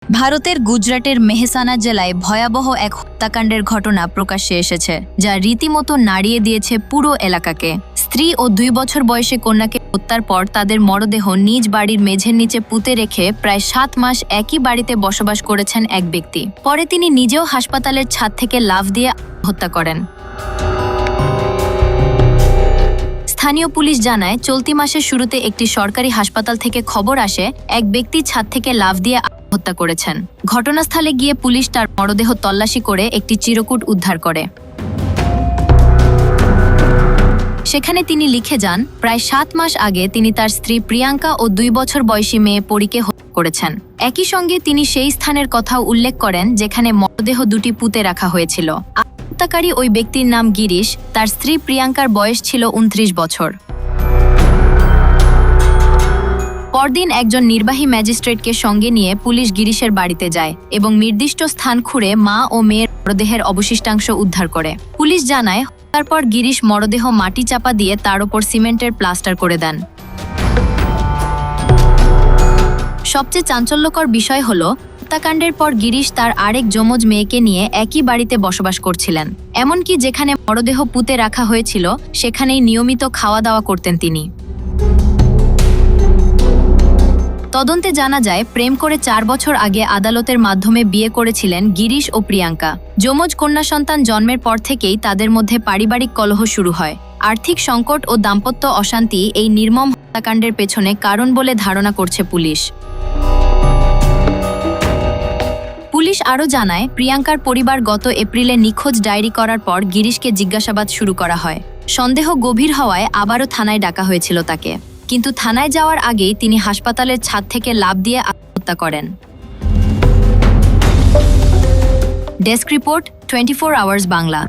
ভারতের গুজরাটের মেহসানা জেলায় ভয়াবহ এক হত্যাকাণ্ডের ঘটনা প্রকাশ্যে এসেছে, যা রীতিমতো নাড়িয়ে দিয়েছে পুরো এলাকাকে। স্ত্রী ও 2 বছর বয়সী কন্যাকে হত্যার পর তাদের মরদেহ নিজ বাড়ির মেঝের নিচে পুঁতে রেখে প্রায় 7 মাস একই বাড়িতে বসবাস করেছেন এক ব্যক্তি। পরে তিনি নিজেও হাসপাতালের ছাদ থেকে লাফ দিয়ে হত্যা করেন। স্থানীয় পুলিশ জানায়, চলতি মাসের শুরুতে একটি সরকারি হাসপাতাল থেকে খবর আসে এক ব্যক্তি ছাদ থেকে লাফ দিয়ে হত্যা করেছেন। ঘটনাস্থলে গিয়ে পুলিশ তার মরদেহ তল্লাশি করে একটি চিরকুট উদ্ধার করে। সেখানে তিনি লিখে যান, প্রায় 7 মাস আগে তিনি তার স্ত্রী প্রিয়াঙ্কা ও 2 বছর বয়সী মেয়ে পরীকে হত্যা করেছেন। একই সঙ্গে তিনি সেই স্থানের কথাও উল্লেখ করেন যেখানে মরদেহ দুটি পুঁতে রাখা হয়েছিল। হত্যাকারী ওই ব্যক্তির নাম গিরিশ, তার স্ত্রী প্রিয়াঙ্কার বয়স ছিল 29 বছর। পরদিন একজন নির্বাহী ম্যাজিস্ট্রেটকে সঙ্গে নিয়ে পুলিশ গিরিশের বাড়িতে যায় এবং নির্দিষ্ট স্থান খুঁড়ে মা ও মেয়ের মরদেহের অবশিষ্টাংশ উদ্ধার করে। পুলিশ জানায়, হত্যার পর গিরিশ মরদেহ মাটি চাপা দিয়ে তার ওপর সিমেন্টের প্লাস্টার করে দেন। সবচেয়ে চাঞ্চল্যকর বিষয় হল, হত্যাকাণ্ডের পর গিরিশ তার আরেক যমজ মেয়েকে নিয়ে একই বাড়িতে বসবাস করছিলেন। এমনকি যেখানে মরদেহ পুঁতে রাখা হয়েছিল সেখানেই নিয়মিত খাওয়া দাওয়া করতেন তিনি। তদন্তে জানা যায়, প্রেম করে 4 বছর আগে আদালতের মাধ্যমে বিয়ে করেছিলেন গিরিশ ও প্রিয়াঙ্কা। যমজ কন্যা সন্তান জন্মের পর থেকেই তাদের মধ্যে পারিবারিক কলহ শুরু হয়। আর্থিক সংকট ও দাম্পত্য অশান্তি এই নির্মম হত্যাকাণ্ডের পেছনে কারণ বলে ধারণা করছে পুলিশ। পুলিশ আরও জানায়, প্রিয়াঙ্কার পরিবার গত এপ্রিলে নিখোঁজ ডায়েরি করার পর গিরিশকে জিজ্ঞাসাবাদ শুরু করা হয়। সন্দেহ গভীর হওয়ায় আবারও থানায় ডাকা হয়েছিল তাকে, কিন্তু থানায় যাওয়ার আগেই তিনি হাসপাতালের ছাদ থেকে লাফ দিয়ে আত্মহত্যা করেন। Desk report, 24 hours Bangla.